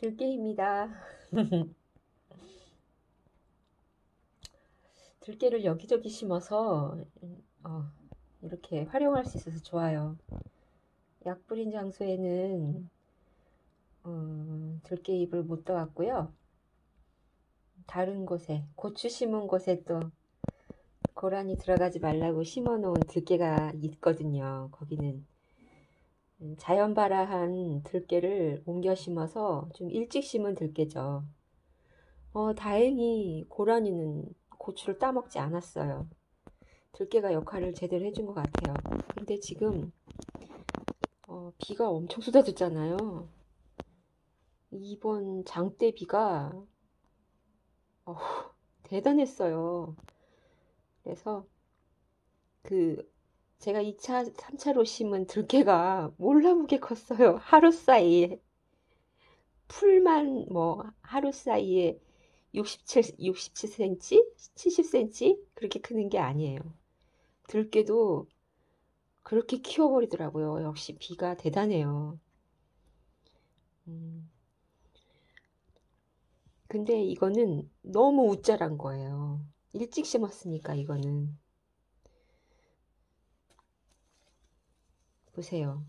들깨입니다. 들깨를 여기저기 심어서 어, 이렇게 활용할 수 있어서 좋아요. 약 뿌린 장소에는 들깨잎을 못 떠왔고요. 다른 곳에 고추 심은 곳에 또 고라니 들어가지 말라고 심어 놓은 들깨가 있거든요. 거기는 자연 발화한 들깨를 옮겨 심어서 좀 일찍 심은 들깨죠. 다행히 고라니는 고추를 따먹지 않았어요. 들깨가 역할을 제대로 해준 것 같아요. 근데 지금 비가 엄청 쏟아졌잖아요. 이번 장대 비가 어, 대단했어요. 그래서 그 제가 2차, 3차로 심은 들깨가 몰라보게 컸어요. 하루 사이에 풀만 뭐 하루 사이에 67cm, 70cm 그렇게 크는 게 아니에요. 들깨도 그렇게 키워버리더라고요. 역시 비가 대단해요. 음, 근데 이거는 너무 웃자란 거예요. 일찍 심었으니까 이거는. 보세요.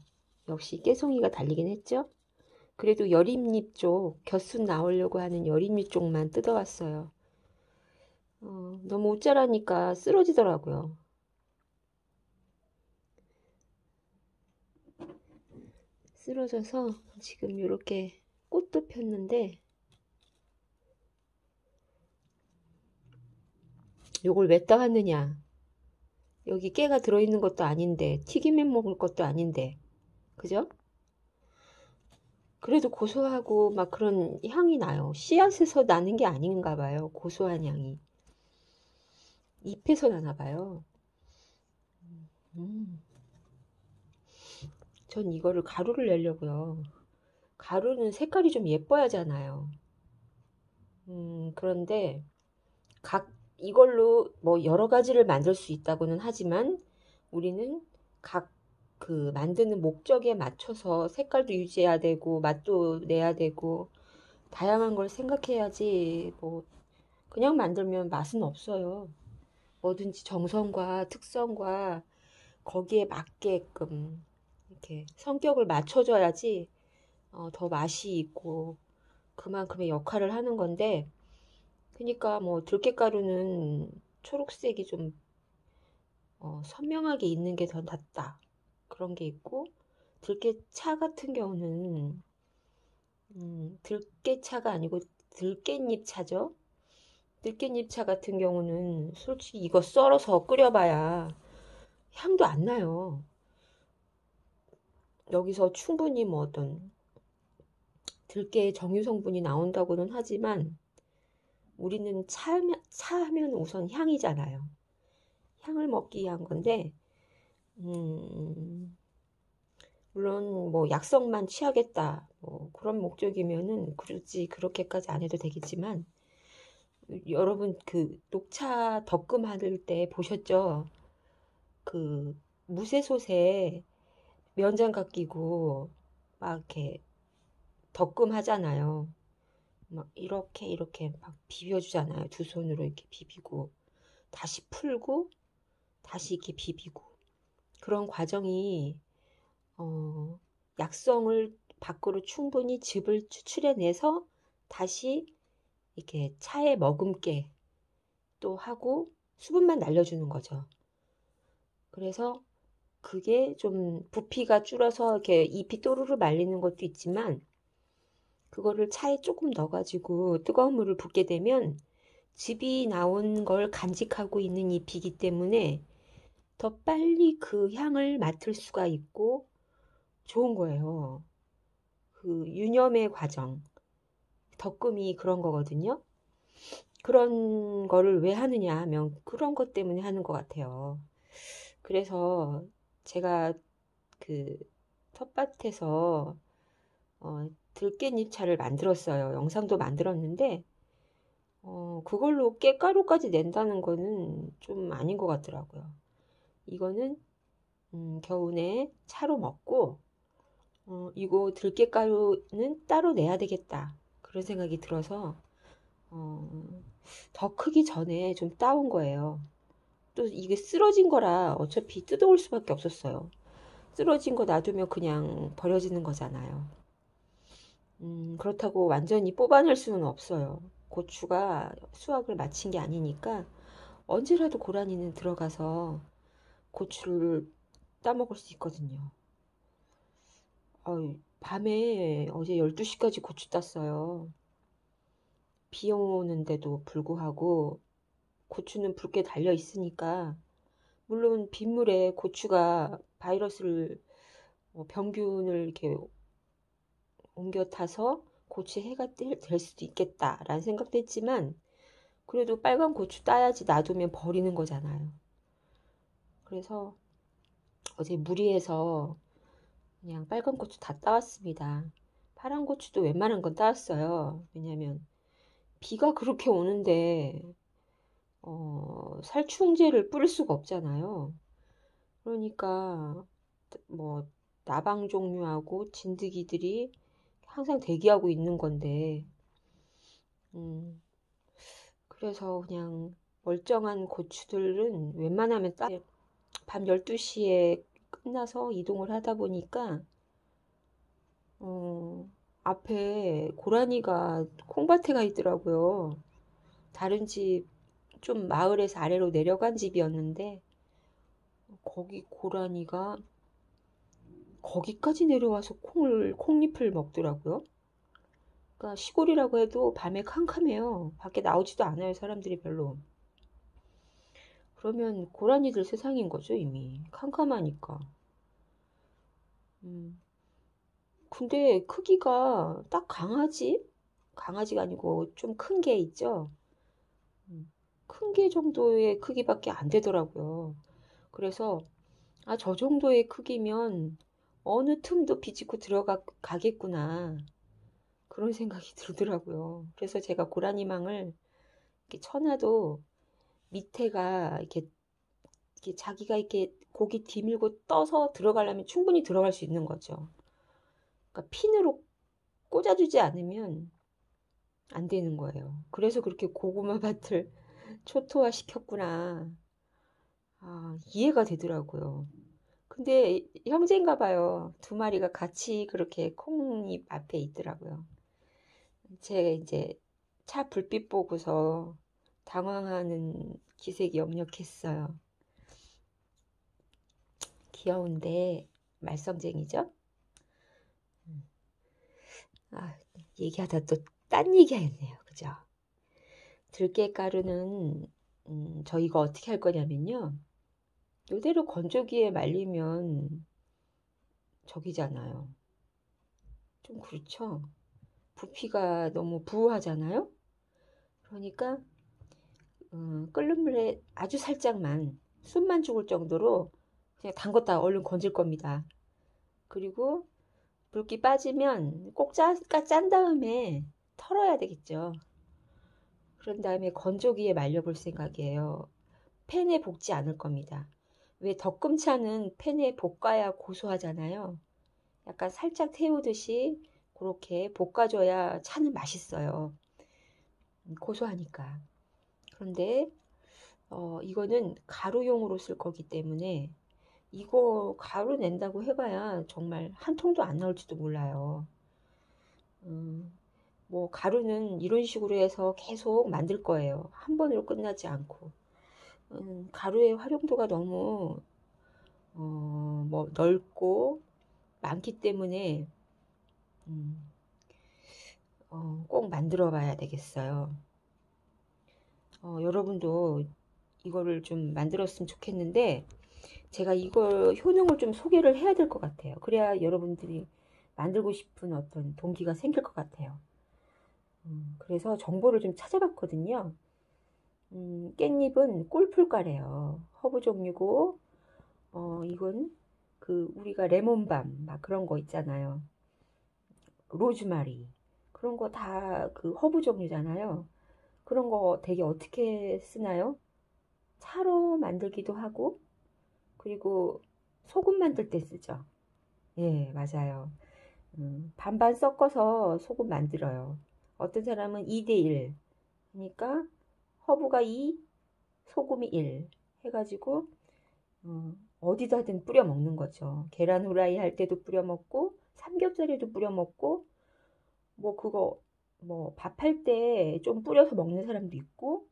역시 깨송이가 달리긴 했죠? 그래도 여립잎 쪽, 곁순 나오려고 하는 여립잎 쪽만 뜯어왔어요. 너무 웃자라니까 쓰러지더라고요. 쓰러져서 지금 이렇게 꽃도 폈는데 요걸 왜 따왔느냐? 여기 깨가 들어있는 것도 아닌데 튀김해 먹을 것도 아닌데 그죠? 그래도 고소하고 막 그런 향이 나요. 씨앗에서 나는 게 아닌가 봐요. 고소한 향이. 잎에서 나나 봐요. 음, 전 이거를 가루를 내려고요. 가루는 색깔이 좀 예뻐야잖아요. 그런데 각 이걸로 뭐 여러 가지를 만들 수 있다고는 하지만 우리는 각 그 만드는 목적에 맞춰서 색깔도 유지해야 되고 맛도 내야 되고 다양한 걸 생각해야지 뭐 그냥 만들면 맛은 없어요. 뭐든지 정성과 특성과 거기에 맞게끔 이렇게 성격을 맞춰줘야지 더 맛이 있고 그만큼의 역할을 하는 건데 그러니까 뭐 들깨가루는 초록색이 좀 선명하게 있는 게 더 낫다 그런 게 있고 들깨차 같은 경우는 들깨차가 아니고 들깻잎 차죠. 들깻잎 차 같은 경우는 솔직히 이거 썰어서 끓여봐야 향도 안 나요. 여기서 충분히 뭐 어떤 들깨의 정유 성분이 나온다고는 하지만 우리는 차하면 우선 향이잖아요. 향을 먹기 위한 건데 음, 물론 뭐 약성만 취하겠다 뭐 그런 목적이면은 굳이 그렇게까지 안 해도 되겠지만 여러분 그 녹차 덕금 할 때 보셨죠? 그 무쇠솥에 면장갑 끼고 막 이렇게 덕금 하잖아요. 막 이렇게 이렇게 막 비벼주잖아요. 두 손으로 이렇게 비비고 다시 풀고 다시 이렇게 비비고 그런 과정이 어, 약성을 밖으로 충분히 즙을 추출해내서 다시 이렇게 차에 머금게 또 하고 수분만 날려주는 거죠. 그래서 그게 좀 부피가 줄어서 이렇게 잎이 또르르 말리는 것도 있지만 그거를 차에 조금 넣어가지고 뜨거운 물을 붓게 되면 즙이 나온 걸 간직하고 있는 잎이기 때문에 더 빨리 그 향을 맡을 수가 있고 좋은 거예요. 그 유념의 과정, 덕금이 그런 거거든요. 그런 거를 왜 하느냐 하면 그런 것 때문에 하는 것 같아요. 그래서 제가 그 텃밭에서 들깻잎 차를 만들었어요. 영상도 만들었는데 그걸로 깨가루까지 낸다는 거는 좀 아닌 것 같더라고요. 이거는 겨우내 차로 먹고 이거 들깨가루는 따로 내야 되겠다. 그런 생각이 들어서 더 크기 전에 좀 따온 거예요. 또 이게 쓰러진 거라 어차피 뜯어올 수밖에 없었어요. 쓰러진 거 놔두면 그냥 버려지는 거잖아요. 그렇다고 완전히 뽑아낼 수는 없어요. 고추가 수확을 마친 게 아니니까 언제라도 고라니는 들어가서 고추를 따먹을 수 있거든요. 밤에 어제 12시까지 고추 땄어요. 비 오는데도 불구하고 고추는 붉게 달려 있으니까 물론 빗물에 고추가 바이러스를 병균을 이렇게 옮겨 타서 고추에 해가 될 수도 있겠다라는 생각도 했지만 그래도 빨간 고추 따야지 놔두면 버리는 거잖아요. 그래서 어제 무리해서 그냥 빨간 고추 다 따왔습니다. 파란 고추도 웬만한 건 따왔어요. 왜냐면 비가 그렇게 오는데 살충제를 뿌릴 수가 없잖아요. 그러니까 뭐 나방 종류하고 진드기들이 항상 대기하고 있는 건데 음, 그래서 그냥 멀쩡한 고추들은 웬만하면 밤 12시에 끝나서 이동을 하다 보니까 앞에 고라니가 콩밭에 가 있더라고요. 다른 집 좀 마을에서 아래로 내려간 집이었는데 거기 고라니가 거기까지 내려와서 콩잎을 먹더라고요. 그러니까 시골이라고 해도 밤에 캄캄해요. 밖에 나오지도 않아요, 사람들이 별로. 그러면 고라니들 세상인 거죠, 이미. 캄캄하니까. 음. 근데 크기가 딱 강아지가 아니고 좀 큰 개 있죠? 큰 개 정도의 크기밖에 안 되더라고요. 그래서, 저 정도의 크기면 어느 틈도 비집고 가겠구나. 그런 생각이 들더라고요. 그래서 제가 고라니망을 이렇게 쳐놔도 밑에가 이렇게 자기가 이렇게 고기 디밀고 떠서 들어가려면 충분히 들어갈 수 있는 거죠. 그러니까 핀으로 꽂아주지 않으면 안 되는 거예요. 그래서 그렇게 고구마 밭을 초토화 시켰구나. 이해가 되더라고요. 근데 형제인가 봐요. 두 마리가 같이 그렇게 콩잎 앞에 있더라고요. 제가 이제 차 불빛 보고서 당황하는 기색이 역력했어요. 귀여운데 말썽쟁이죠? 아, 얘기하다 또 딴 얘기했네요. 그죠? 들깨가루는 저희가 어떻게 할 거냐면요. 이대로 건조기에 말리면 저기잖아요. 좀 그렇죠. 부피가 너무 부하잖아요. 그러니까 끓는 물에 아주 살짝만 숨만 죽을 정도로 그냥 담궜다 얼른 건질 겁니다. 그리고 물기 빠지면 꼭 짠 다음에 털어야 되겠죠. 그런 다음에 건조기에 말려볼 생각이에요. 팬에 볶지 않을 겁니다. 왜 덕금차는 팬에 볶아야 고소하잖아요. 약간 살짝 태우듯이 그렇게 볶아줘야 차는 맛있어요. 고소하니까. 그런데 이거는 가루용으로 쓸 거기 때문에 이거 가루 낸다고 해봐야 정말 한 통도 안 나올지도 몰라요. 음, 뭐 가루는 이런 식으로 해서 계속 만들 거예요. 한 번으로 끝나지 않고. 가루의 활용도가 너무 뭐 넓고 많기 때문에 음, 꼭 만들어 봐야 되겠어요. 여러분도 이거를 좀 만들었으면 좋겠는데 제가 이걸 효능을 좀 소개를 해야 될 것 같아요. 그래야 여러분들이 만들고 싶은 어떤 동기가 생길 것 같아요. 그래서 정보를 좀 찾아봤거든요. 깻잎은 꿀풀가래요. 허브 종류고, 이건 그 우리가 레몬밤 막 그런 거 있잖아요. 로즈마리 그런 거 다 그 허브 종류잖아요. 그런 거 되게 어떻게 쓰나요? 차로 만들기도 하고, 그리고 소금 만들 때 쓰죠. 예, 맞아요. 반반 섞어서 소금 만들어요. 어떤 사람은 2대1. 그러니까 허브가 2, 소금이 1 해가지고 어디다든 뿌려 먹는 거죠. 계란 후라이 할 때도 뿌려 먹고 삼겹살에도 뿌려 먹고 뭐 그거 뭐 밥할 때 좀 뿌려서 먹는 사람도 있고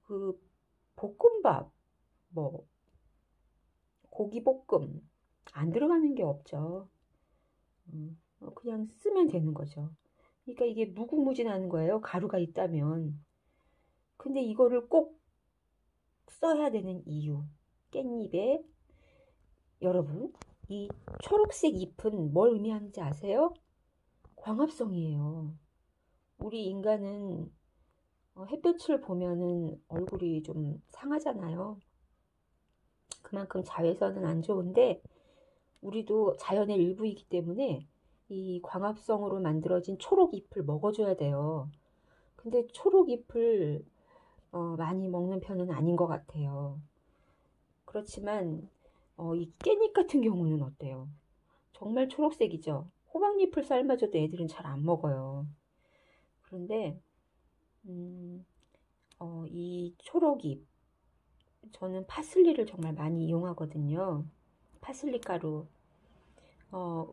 그 볶음밥 뭐 고기 볶음 안 들어가는 게 없죠. 그냥 쓰면 되는 거죠. 그러니까 이게 무궁무진한 거예요. 가루가 있다면. 근데 이거를 꼭 써야 되는 이유. 깻잎에 여러분 이 초록색 잎은 뭘 의미하는지 아세요? 광합성이에요. 우리 인간은 햇볕을 보면은 얼굴이 좀 상하잖아요. 그만큼 자외선은 안 좋은데 우리도 자연의 일부이기 때문에 이 광합성으로 만들어진 초록 잎을 먹어줘야 돼요. 근데 초록 잎을 많이 먹는 편은 아닌 것 같아요. 그렇지만 이 깻잎 같은 경우는 어때요? 정말 초록색이죠. 호박잎을 삶아줘도 애들은 잘 안 먹어요. 그런데 이 초록잎 저는 파슬리를 정말 많이 이용하거든요. 파슬리 가루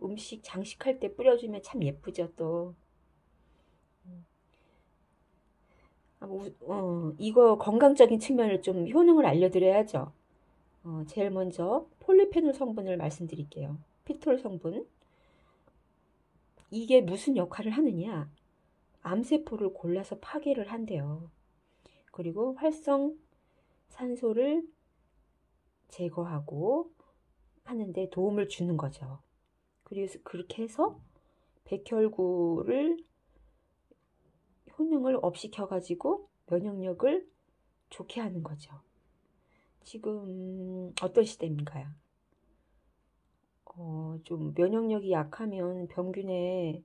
음식 장식할 때 뿌려주면 참 예쁘죠 또. 이거 건강적인 측면을 좀 효능을 알려드려야죠. 제일 먼저 폴리페놀 성분을 말씀드릴게요. 피톨 성분. 이게 무슨 역할을 하느냐? 암세포를 골라서 파괴를 한대요. 그리고 활성 산소를 제거하고 하는데 도움을 주는 거죠. 그래서 그렇게 해서 백혈구를 효능을 업시켜가지고 면역력을 좋게 하는 거죠. 지금 어떤 시대인가요? 좀 면역력이 약하면 병균에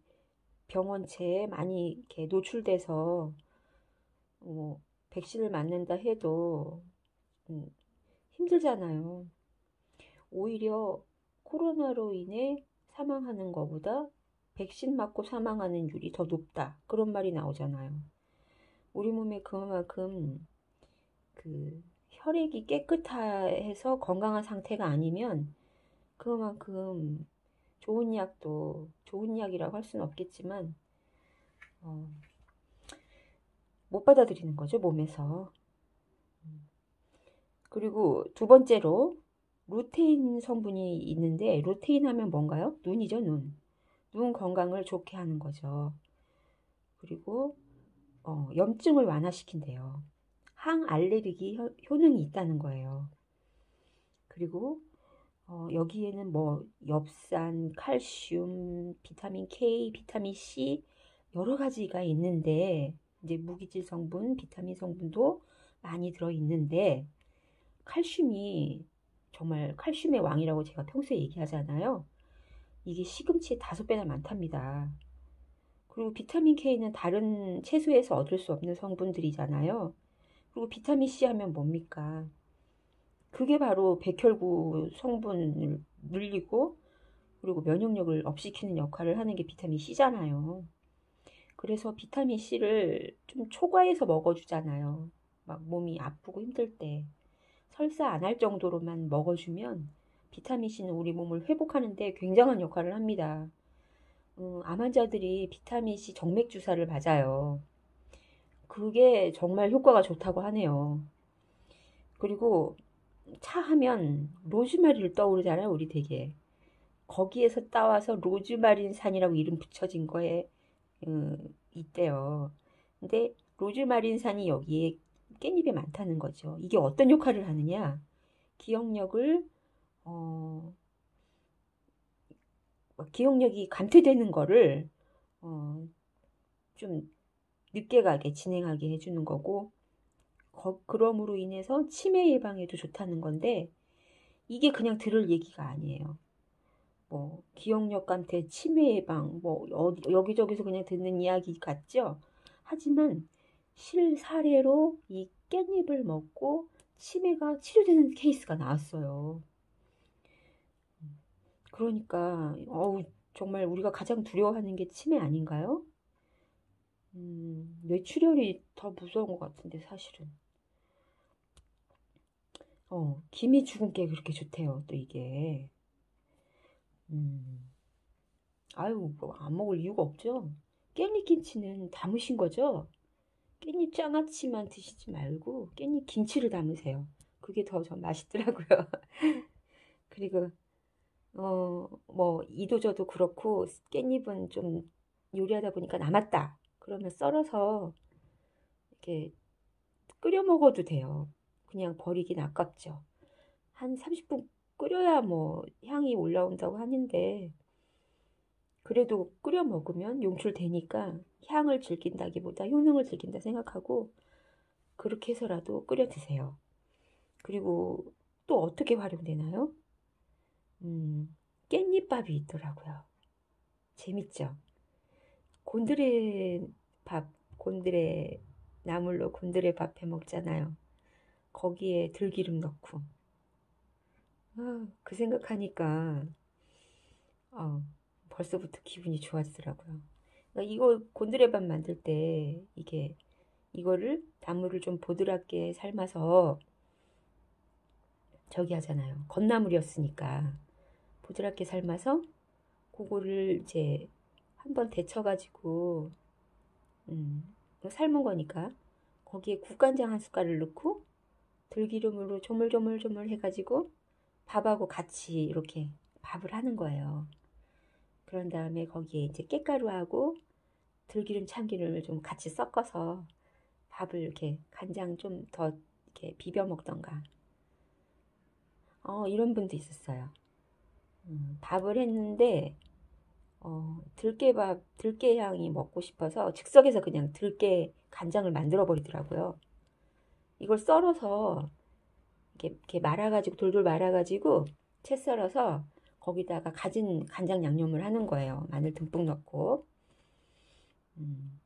병원체에 많이 이렇게 노출돼서 백신을 맞는다 해도 힘들잖아요. 오히려 코로나로 인해 사망하는 것보다 백신 맞고 사망하는 율이 더 높다. 그런 말이 나오잖아요. 우리 몸에 그만큼 그 혈액이 깨끗해서 건강한 상태가 아니면 그만큼 좋은 약도 좋은 약이라고 할 수는 없겠지만 못 받아들이는 거죠 몸에서. 그리고 두 번째로 루테인 성분이 있는데 루테인 하면 뭔가요? 눈이죠 눈. 눈 건강을 좋게 하는 거죠. 그리고 염증을 완화시킨대요. 항알레르기 효능이 있다는 거예요. 그리고 여기에는 뭐 엽산, 칼슘, 비타민 K, 비타민 C 여러 가지가 있는데 이제 무기질 성분, 비타민 성분도 많이 들어 있는데 칼슘이 정말 칼슘의 왕이라고 제가 평소에 얘기하잖아요. 이게 시금치의 5배나 많답니다. 그리고 비타민 K는 다른 채소에서 얻을 수 없는 성분들이잖아요. 그리고 비타민 C 하면 뭡니까? 그게 바로 백혈구 성분을 늘리고 그리고 면역력을 업시키는 역할을 하는 게 비타민 C잖아요. 그래서 비타민 C를 좀 초과해서 먹어주잖아요. 막 몸이 아프고 힘들 때 설사 안 할 정도로만 먹어주면 비타민 C는 우리 몸을 회복하는 데 굉장한 역할을 합니다. 암 환자들이 비타민 C 정맥 주사를 맞아요. 그게 정말 효과가 좋다고 하네요. 그리고 차 하면 로즈마리를 떠오르잖아요, 우리 되게. 거기에서 따와서 로즈마린 산이라고 이름 붙여진 거에 있대요. 근데 로즈마린 산이 여기에 깻잎에 많다는 거죠. 이게 어떤 역할을 하느냐? 기억력을 기억력이 감퇴되는 거를 좀 늦게 가게 진행하게 해주는 거고 그럼으로 인해서 치매 예방에도 좋다는 건데 이게 그냥 들을 얘기가 아니에요. 뭐 기억력 감퇴, 치매 예방, 뭐 여기저기서 그냥 듣는 이야기 같죠? 하지만 실사례로 이 깻잎을 먹고 치매가 치료되는 케이스가 나왔어요. 그러니까 정말 우리가 가장 두려워하는 게 치매 아닌가요? 뇌출혈이 더 무서운 것 같은데, 사실은. 김이 죽은 게 그렇게 좋대요, 또 이게. 음, 아유, 뭐 안 먹을 이유가 없죠. 깻잎 김치는 담으신 거죠? 깻잎 장아찌만 드시지 말고 깻잎 김치를 담으세요. 그게 더 좀 맛있더라고요. 그리고 뭐 이도저도 그렇고 깻잎은 좀 요리하다 보니까 남았다. 그러면 썰어서 이렇게 끓여 먹어도 돼요. 그냥 버리긴 아깝죠. 한 30분 끓여야 뭐 향이 올라온다고 하는데 그래도 끓여 먹으면 용출되니까 향을 즐긴다기보다 효능을 즐긴다 생각하고 그렇게 해서라도 끓여 드세요. 그리고 또 어떻게 활용되나요? 깻잎밥이 있더라고요. 재밌죠? 곤드레 밥, 곤드레 나물로 곤드레 밥 해 먹잖아요. 거기에 들기름 넣고. 그 생각하니까 어, 벌써부터 기분이 좋아지더라고요. 그러니까 이거 곤드레밥 만들 때 이거를 나물을 좀 보드랍게 삶아서 저기 하잖아요. 건나물이었으니까 보드랍게 삶아서 그거를 이제 한번 데쳐가지고 삶은 거니까 거기에 국간장 한 숟갈을 넣고 들기름으로 조물조물조물 해가지고 밥하고 같이 이렇게 밥을 하는 거예요. 그런 다음에 거기에 이제 깻가루하고 들기름 참기름을 좀 같이 섞어서 밥을 이렇게 간장 좀 더 이렇게 비벼 먹던가. 이런 분도 있었어요. 밥을 했는데 들깨밥, 들깨향이 먹고 싶어서 즉석에서 그냥 들깨 간장을 만들어 버리더라고요. 이걸 썰어서 이렇게 말아가지고 돌돌 말아가지고 채 썰어서 거기다가 가진 간장 양념을 하는 거예요. 마늘 듬뿍 넣고. 음,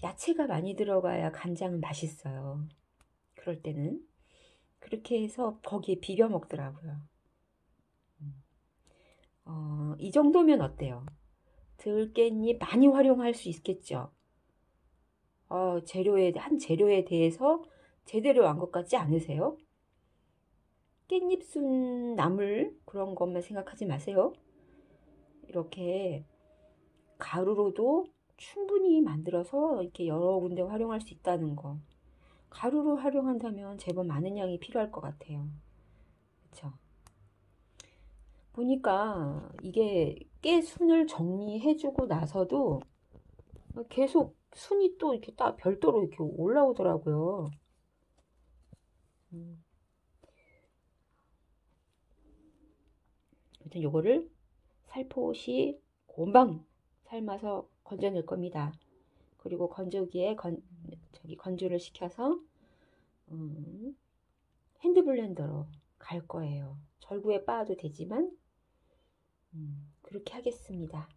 야채가 많이 들어가야 간장은 맛있어요. 그럴 때는 그렇게 해서 거기에 비벼 먹더라고요. 이 정도면 어때요? 들깻잎 많이 활용할 수 있겠죠? 한 재료에 대해서 제대로 한 것 같지 않으세요? 깻잎 순 나물 그런 것만 생각하지 마세요. 이렇게 가루로도 충분히 만들어서 이렇게 여러 군데 활용할 수 있다는 거. 가루로 활용한다면 제법 많은 양이 필요할 것 같아요. 그쵸? 보니까 이게 깨 순을 정리해주고 나서도 계속 순이 또 이렇게 딱 별도로 이렇게 올라오더라고요. 음, 아무튼 요거를 살포시 곰방 삶아서 건져낼 겁니다. 그리고 건조기에 건조를 시켜서 음, 핸드블렌더로 갈 거예요. 절구에 빻아도 되지만 그렇게 하겠습니다.